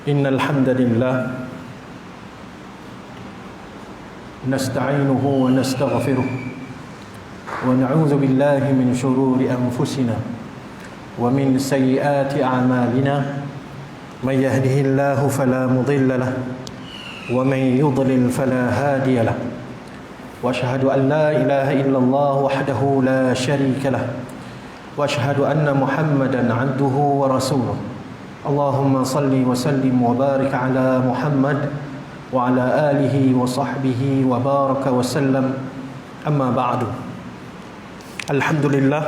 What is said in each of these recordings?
إن الحمد لله نستعينه ونستغفره ونعوذ بالله من شرور أنفسنا ومن سيئات أعمالنا من يهده الله فلا مضل له ومن يضلل فلا هادي له وأشهد أن لا إله إلا الله وحده لا شريك له وأشهد أن محمدا عبده ورسوله اللهم صل وسلم وبارك على محمد وعلى آله وصحبه وبارك وسلم أما بعد. Alhamdulillah,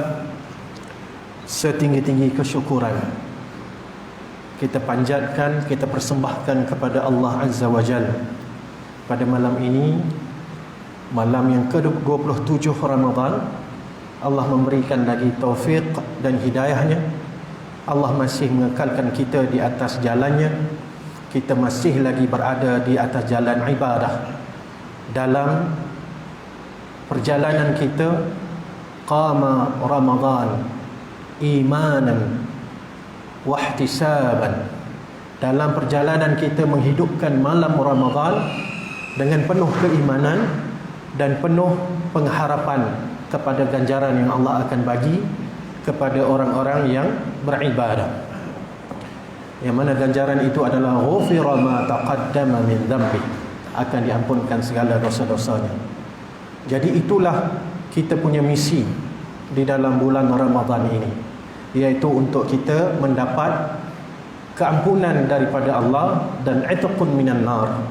setinggi-tinggi kesyukuran kita panjatkan, kita persembahkan kepada Allah Azza wa Jalla pada malam ini, malam yang ke-27 Ramadan. Allah memberikan lagi taufik dan hidayahnya. Allah masih mengekalkan kita di atas jalannya. Kita masih lagi berada di atas jalan ibadah. Dalam perjalanan kita qama Ramadan imanan wa ihtisaban. Dalam perjalanan kita menghidupkan malam Ramadan dengan penuh keimanan dan penuh pengharapan kepada ganjaran yang Allah akan bagi kepada orang-orang yang beribadah. Yang mana ganjaran itu adalah ghufira ma taqaddama min dhanbi, akan diampunkan segala dosa-dosanya. Jadi itulah kita punya misi di dalam bulan Ramadan ini, iaitu untuk kita mendapat keampunan daripada Allah dan itqun minan nar,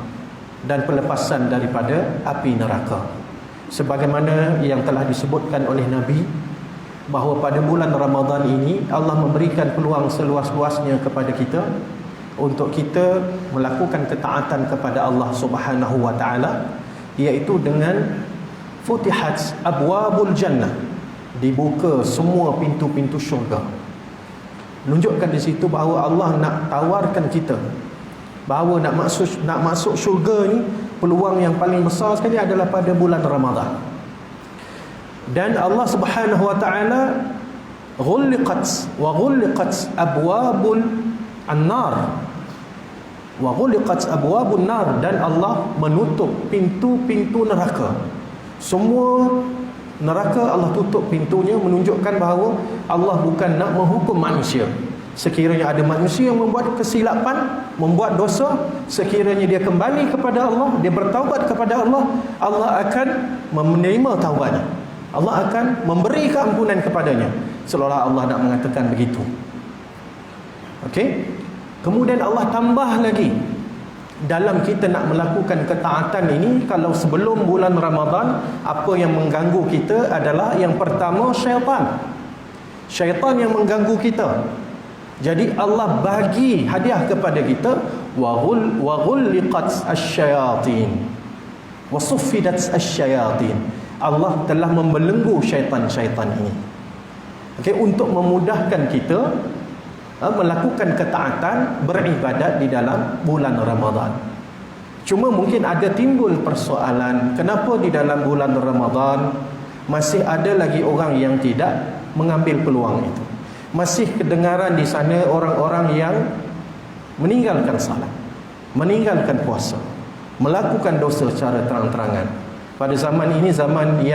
dan pelepasan daripada api neraka. Sebagaimana yang telah disebutkan oleh Nabi, bahawa pada bulan Ramadan ini Allah memberikan peluang seluas-luasnya kepada kita untuk kita melakukan ketaatan kepada Allah Subhanahu wa taala, iaitu dengan futihat abwabul jannah, dibuka semua pintu-pintu syurga. Menunjukkan di situ bahawa Allah nak tawarkan kita bahawa nak masuk syurga ni, peluang yang paling besar sekali adalah pada bulan Ramadan. Dan Allah Subhanahu wa taala ghulqat abwabul an-nar wa ghulqat abwabun nar, dan Allah menutup pintu-pintu neraka. Semua neraka Allah tutup pintunya, menunjukkan bahawa Allah bukan nak menghukum manusia. Sekiranya ada manusia yang membuat kesilapan, membuat dosa, sekiranya dia kembali kepada Allah, dia bertaubat kepada Allah, Allah akan menerima taubatnya. Allah akan memberi keampunan kepadanya. Seolah Allah nak mengatakan begitu. Okey? Kemudian Allah tambah lagi, dalam kita nak melakukan ketaatan ini, kalau sebelum bulan Ramadan, apa yang mengganggu kita adalah yang pertama syaitan. Syaitan yang mengganggu kita. Jadi Allah bagi hadiah kepada kita, wa ghulqat asyayatin wa suffidat asyayatin. Allah telah membelenggu syaitan-syaitan ini. Okey, untuk memudahkan kita melakukan ketaatan, beribadat di dalam bulan Ramadan. Cuma mungkin ada timbul persoalan, kenapa di dalam bulan Ramadan masih ada lagi orang yang tidak mengambil peluang itu? Masih kedengaran di sana orang-orang yang meninggalkan salat, meninggalkan puasa, melakukan dosa secara terang-terangan. Pada zaman ini, zaman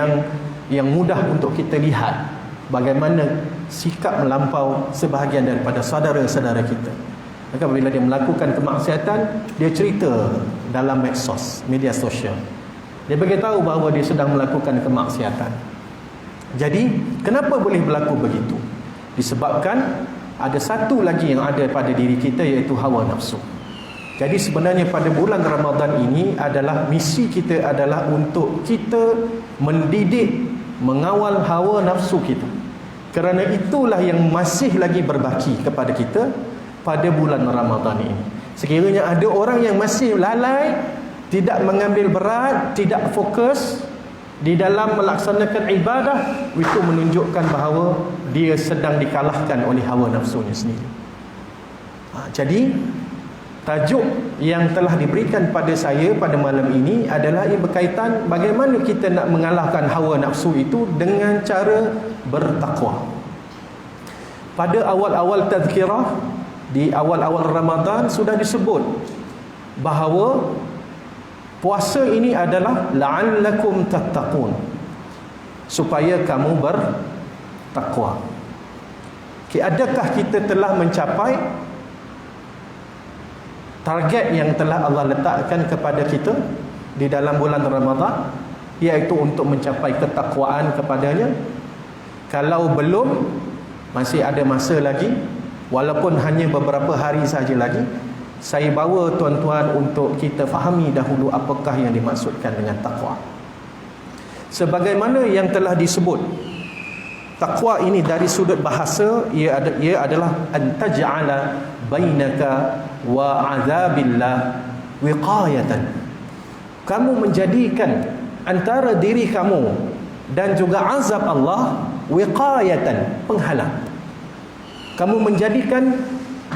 yang mudah untuk kita lihat bagaimana sikap melampau sebahagian daripada saudara-saudara kita. Maka bila dia melakukan kemaksiatan, dia cerita dalam medsos, media sosial. Dia beritahu bahawa dia sedang melakukan kemaksiatan. Jadi, kenapa boleh berlaku begitu? Disebabkan ada satu lagi yang ada pada diri kita, iaitu hawa nafsu. Jadi sebenarnya pada bulan Ramadan ini adalah misi kita adalah untuk kita mendidik, mengawal hawa nafsu kita. Kerana itulah yang masih lagi berbaki kepada kita pada bulan Ramadan ini. Sekiranya ada orang yang masih lalai, tidak mengambil berat, tidak fokus di dalam melaksanakan ibadah, itu menunjukkan bahawa dia sedang dikalahkan oleh hawa nafsunya sendiri. Jadi tajuk yang telah diberikan pada saya pada malam ini adalah ia berkaitan bagaimana kita nak mengalahkan hawa nafsu itu dengan cara bertakwa. Pada awal-awal tazkirah di awal-awal Ramadan sudah disebut bahawa puasa ini adalah la'allakum tattaqun, supaya kamu bertakwa. Adakah kita telah mencapai target yang telah Allah letakkan kepada kita di dalam bulan Ramadan, iaitu untuk mencapai ketakwaan kepadanya? Kalau belum, masih ada masa lagi, walaupun hanya beberapa hari saja lagi. Saya bawa tuan-tuan untuk kita fahami dahulu apakah yang dimaksudkan dengan takwa. Sebagaimana yang telah disebut, takwa ini dari sudut bahasa ia adalah antaj'ala bainaka wa 'adzabillah wiqayatan. Kamu menjadikan antara diri kamu dan juga azab Allah wiqayatan, penghalang. Kamu menjadikan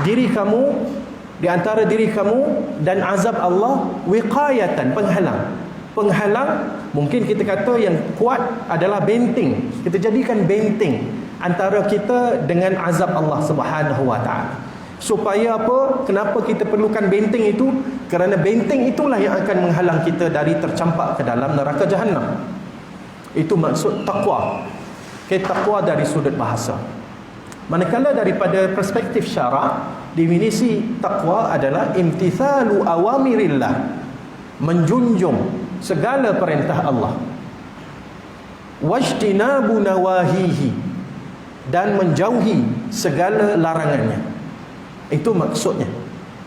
diri kamu, di antara diri kamu dan azab Allah, wiqayatan, penghalang. Penghalang, mungkin kita kata yang kuat adalah benteng. Kita jadikan benteng antara kita dengan azab Allah Subhanahu wa taala. Supaya apa? Kenapa kita perlukan benteng itu? Kerana benteng itulah yang akan menghalang kita dari tercampak ke dalam neraka Jahannam. Itu maksud takwa. Takwa dari sudut bahasa. Manakala daripada perspektif syarak, definisi takwa adalah imtithalu awamirillah, menjunjung segala perintah Allah, wajtinabu nawahihi, dan menjauhi segala larangannya. Itu maksudnya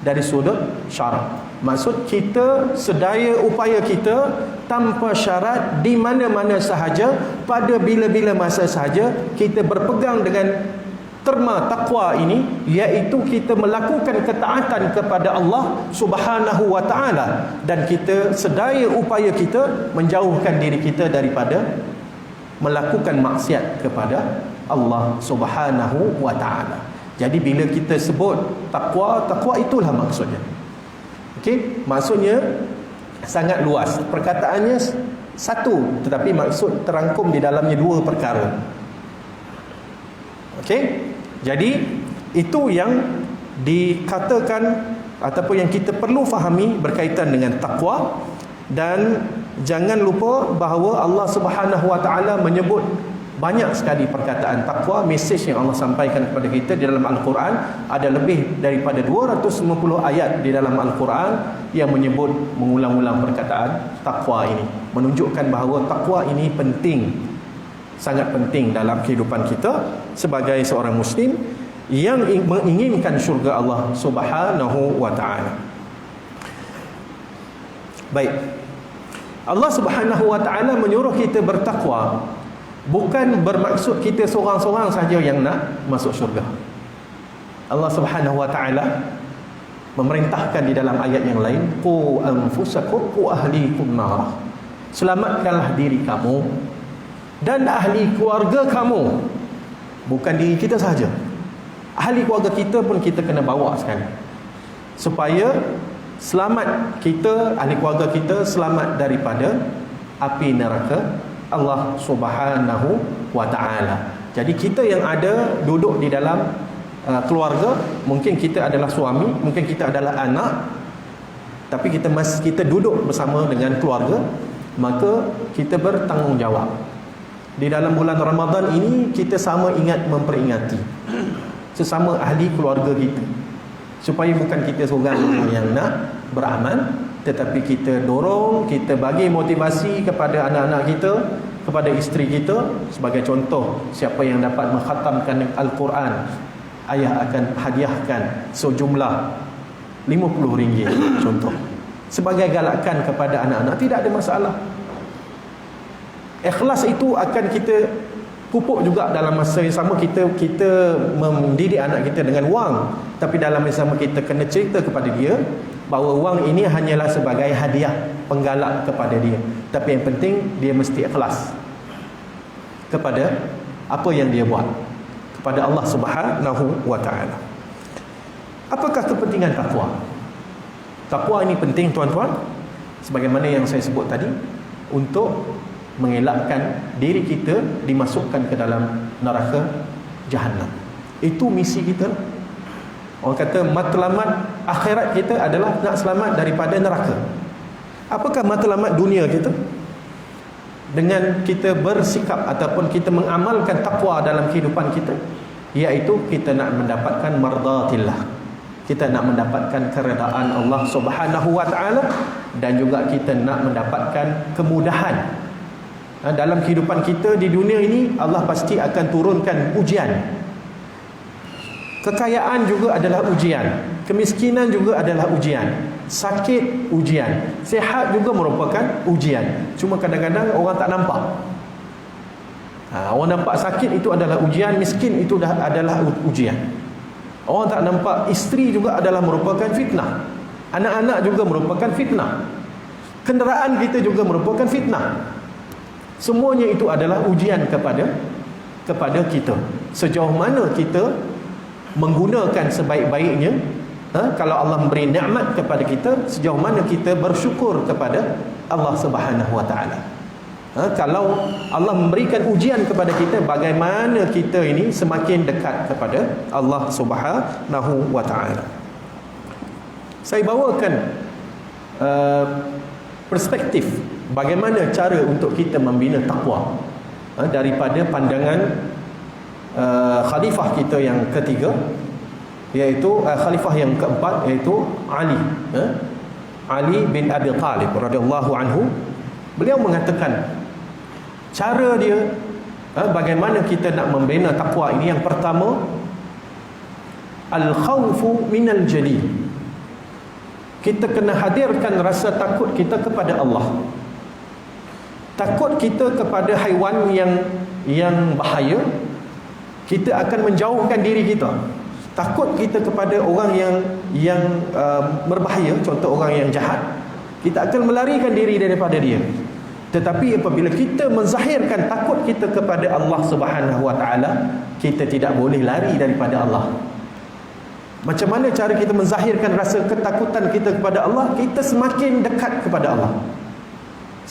dari sudut syarak. Maksud kita, sedaya upaya kita tanpa syarat, di mana-mana sahaja, pada bila-bila masa sahaja, kita berpegang dengan terma takwa ini, iaitu kita melakukan ketaatan kepada Allah Subhanahu wa taala, dan kita sedaya upaya kita menjauhkan diri kita daripada melakukan maksiat kepada Allah Subhanahu wa taala. Jadi bila kita sebut takwa, takwa itulah maksudnya. Okey, maksudnya sangat luas. Perkataannya satu, tetapi maksud terangkum di dalamnya dua perkara. Okey, jadi itu yang dikatakan ataupun yang kita perlu fahami berkaitan dengan takwa. Dan jangan lupa bahawa Allah Subhanahu wa taala menyebut banyak sekali perkataan takwa. Mesej yang Allah sampaikan kepada kita di dalam Al-Quran, ada lebih daripada 250 ayat di dalam Al-Quran yang menyebut mengulang-ulang perkataan takwa ini, menunjukkan bahawa takwa ini penting, sangat penting dalam kehidupan kita sebagai seorang Muslim yang menginginkan syurga Allah Subhanahu wa taala. Baik, Allah Subhanahu wa taala menyuruh kita bertakwa, bukan bermaksud kita seorang-seorang saja yang nak masuk syurga. Allah Subhanahu wa taala memerintahkan di dalam ayat yang lain, qu anfusakum wa ahlikum nar. Selamatkanlah diri kamu dan ahli keluarga kamu. Bukan diri kita saja, ahli keluarga kita pun kita kena bawa sekali, supaya selamat kita, ahli keluarga kita selamat daripada api neraka Allah Subhanahu wa taala. Jadi kita yang ada duduk di dalam keluarga, mungkin kita adalah suami, mungkin kita adalah anak, tapi kita duduk bersama dengan keluarga, maka kita bertanggungjawab. Di dalam bulan Ramadan ini kita sama ingat memperingati sesama ahli keluarga kita, supaya bukan kita seorang yang nak beramal, tetapi kita dorong, kita bagi motivasi kepada anak-anak kita, kepada isteri kita. Sebagai contoh, siapa yang dapat mengkhatamkan Al-Quran, ayah akan hadiahkan sejumlah RM50 contoh, sebagai galakan kepada anak-anak. Tidak ada masalah. Ikhlas itu akan kita pupuk juga dalam masa yang sama. Kita mendidik anak kita dengan wang, tapi dalam masa sama kita kena cerita kepada dia bahawa wang ini hanyalah sebagai hadiah penggalak kepada dia, tapi yang penting dia mesti ikhlas kepada apa yang dia buat kepada Allah Subhanahu wa taala. Apakah kepentingan takwa? Takwa ini penting tuan-tuan, sebagaimana yang saya sebut tadi, untuk mengelakkan diri kita dimasukkan ke dalam neraka Jahannam. Itu misi kita. Orang kata matlamat akhirat kita adalah nak selamat daripada neraka. Apakah matlamat dunia kita? Dengan kita bersikap ataupun kita mengamalkan takwa dalam kehidupan kita, iaitu kita nak mendapatkan mardatillah, kita nak mendapatkan keredaan Allah Subhanahu wa taala, dan juga kita nak mendapatkan kemudahan dalam kehidupan kita di dunia ini. Allah pasti akan turunkan ujian. Kekayaan juga adalah ujian, kemiskinan juga adalah ujian, sakit ujian, sihat juga merupakan ujian. Cuma kadang-kadang orang tak nampak. Orang nampak sakit itu adalah ujian, miskin itu adalah ujian. Orang tak nampak isteri juga adalah merupakan fitnah, anak-anak juga merupakan fitnah, kenderaan kita juga merupakan fitnah. Semuanya itu adalah ujian kepada kita. Sejauh mana kita menggunakan sebaik-baiknya, kalau Allah memberi nikmat kepada kita, sejauh mana kita bersyukur kepada Allah Subhanahu wa taala. Kalau Allah memberikan ujian kepada kita, bagaimana kita ini semakin dekat kepada Allah Subhanahu wa taala. Saya bawakan perspektif bagaimana cara untuk kita membina takwa daripada pandangan khalifah kita yang ketiga, iaitu khalifah yang keempat, iaitu Ali bin Abi Talib radhiyallahu anhu. Beliau mengatakan cara dia bagaimana kita nak membina takwa ini. Yang pertama, al-khawfu minal jalil. Kita kena hadirkan rasa takut kita kepada Allah. Takut kita kepada haiwan yang bahaya, kita akan menjauhkan diri kita. Takut kita kepada orang yang berbahaya, contoh orang yang jahat, kita akan melarikan diri daripada dia. Tetapi apabila kita menzahirkan takut kita kepada Allah Subhanahu wa taala, kita tidak boleh lari daripada Allah. Macam mana cara kita menzahirkan rasa ketakutan kita kepada Allah? Kita semakin dekat kepada Allah.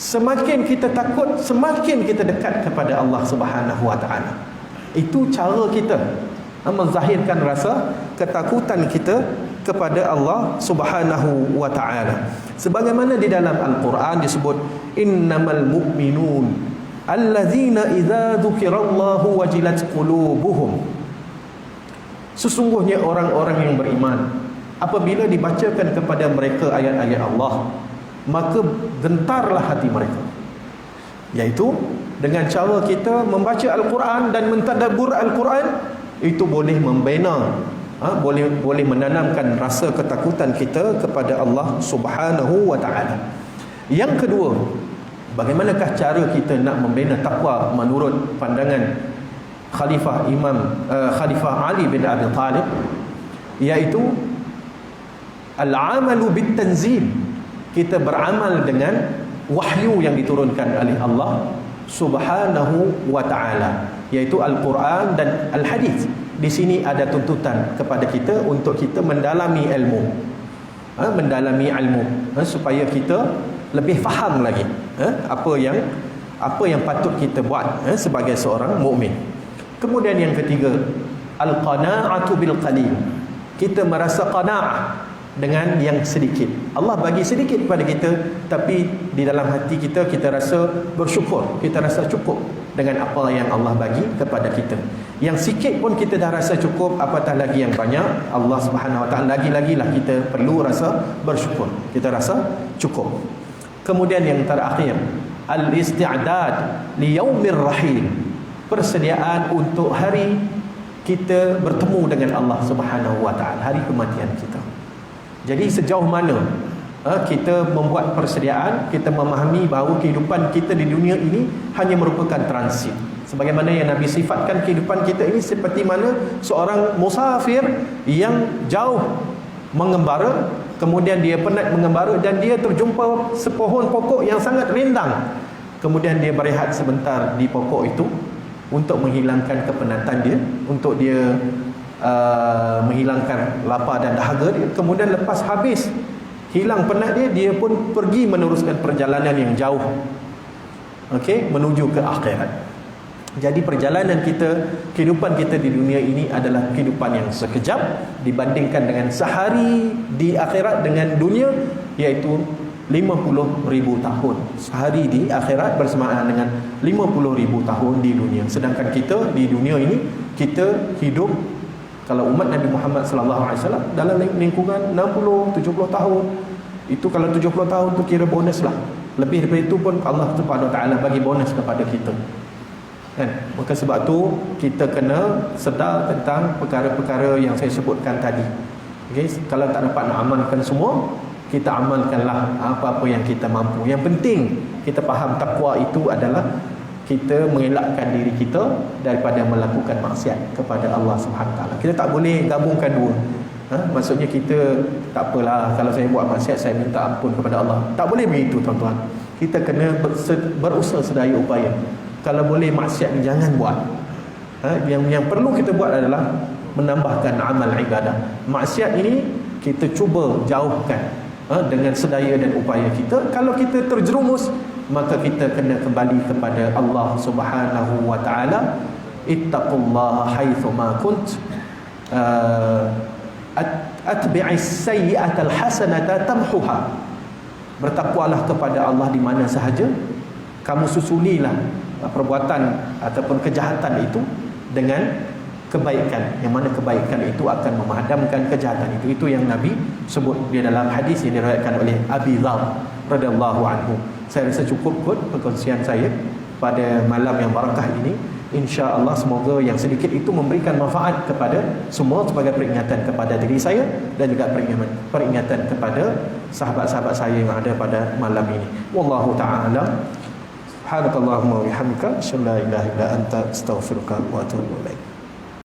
Semakin kita takut, semakin kita dekat kepada Allah Subhanahu wa taala. Itu cara kita menzahirkan rasa ketakutan kita kepada Allah Subhanahu wa taala. Sebagaimana di dalam Al-Quran disebut, innamal mu'minun allazina idza dzukirallahu wajilat qulubuhum. Sesungguhnya orang-orang yang beriman, apabila dibacakan kepada mereka ayat-ayat Allah, maka gentarlah hati mereka. Iaitu dengan cara kita membaca Al-Quran dan mentadabbur Al-Quran, itu boleh membina, boleh menanamkan rasa ketakutan kita kepada Allah Subhanahu wa taala. Yang kedua, bagaimanakah cara kita nak membina takwa menurut pandangan Khalifah Ali bin Abi Talib? Iaitu al-amalu bit-tanzil. Kita beramal dengan wahyu yang diturunkan oleh Allah Subhanahu wa taala, iaitu Al-Quran dan Al-Hadis. Di sini ada tuntutan kepada kita untuk kita mendalami ilmu, supaya kita lebih faham lagi apa yang patut kita buat sebagai seorang mukmin. Kemudian yang ketiga, al-qana'atu bil qalil. Kita merasa qana'ah dengan yang sedikit. Allah bagi sedikit kepada kita, tapi di dalam hati kita, kita rasa bersyukur, kita rasa cukup dengan apa yang Allah bagi kepada kita. Yang sikit pun kita dah rasa cukup, apatah lagi yang banyak. Allah Subhanahu wa taala lagi-lagilah kita perlu rasa bersyukur, kita rasa cukup. Kemudian yang terakhir, al-isti'dad li yaumir rahil. Persediaan untuk hari kita bertemu dengan Allah Subhanahu wa taala, hari kematian kita. Jadi sejauh mana kita membuat persediaan, kita memahami bahawa kehidupan kita di dunia ini hanya merupakan transit. Sebagaimana yang Nabi sifatkan kehidupan kita ini seperti mana seorang musafir yang jauh mengembara, kemudian dia penat mengembara dan dia terjumpa sepohon pokok yang sangat rindang. Kemudian dia berehat sebentar di pokok itu untuk menghilangkan kepenatan dia, untuk dia menghilangkan lapar dan dahaga dia. Kemudian lepas habis hilang penat dia, dia pun pergi meneruskan perjalanan yang jauh, menuju ke akhirat. Jadi perjalanan kita, kehidupan kita di dunia ini adalah kehidupan yang sekejap dibandingkan dengan sehari di akhirat dengan dunia, iaitu 50,000 tahun. Sehari di akhirat bersamaan dengan 50,000 tahun di dunia. Sedangkan kita di dunia ini, kita hidup, kalau umat Nabi Muhammad SAW dalam lingkungan 60-70 tahun. Itu kalau 70 tahun tu kira bonus lah. Lebih daripada itu pun Allah Subhanahu Wa Taala bagi bonus kepada kita. Kan? Maka sebab tu kita kena sedar tentang perkara-perkara yang saya sebutkan tadi. Okay? Kalau tak dapat nak amalkan semua, kita amalkanlah apa-apa yang kita mampu. Yang penting kita faham takwa itu adalah kita mengelakkan diri kita daripada melakukan maksiat kepada Allah Subhanahu Taala. Kita tak boleh gabungkan dua. Maksudnya kita tak apalah, kalau saya buat maksiat saya minta ampun kepada Allah. Tak boleh begitu tuan-tuan. Kita kena berusaha sedaya upaya. Kalau boleh maksiat ni jangan buat. Yang perlu kita buat adalah menambahkan amal ibadah. Maksiat ini kita cuba jauhkan dengan sedaya dan upaya kita. Kalau kita terjerumus, maka kita kena kembali kepada Allah Subhanahu Wa Taala. Ittaqullaha haitsu ma kunt, atbi'is sayyi'atal hasanata tamhuha. Bertakwalah kepada Allah di mana sahaja, kamu susulilah perbuatan ataupun kejahatan itu dengan kebaikan, yang mana kebaikan itu akan memadamkan kejahatan itu. Itu yang Nabi sebut di dalam hadis yang diriwayatkan oleh Abi Dzar radhiyallahu anhu. Saya rasa cukup kot perkongsian saya pada malam yang barakah ini. InsyaAllah semoga yang sedikit itu memberikan manfaat kepada semua sebagai peringatan kepada diri saya dan juga peringatan kepada sahabat-sahabat saya yang ada pada malam ini. Wallahu ta'ala. Subhanakallahumma wa bihamdika, asyhadu an la ilaha illa anta, astaghfiruka wa atubu ilaik.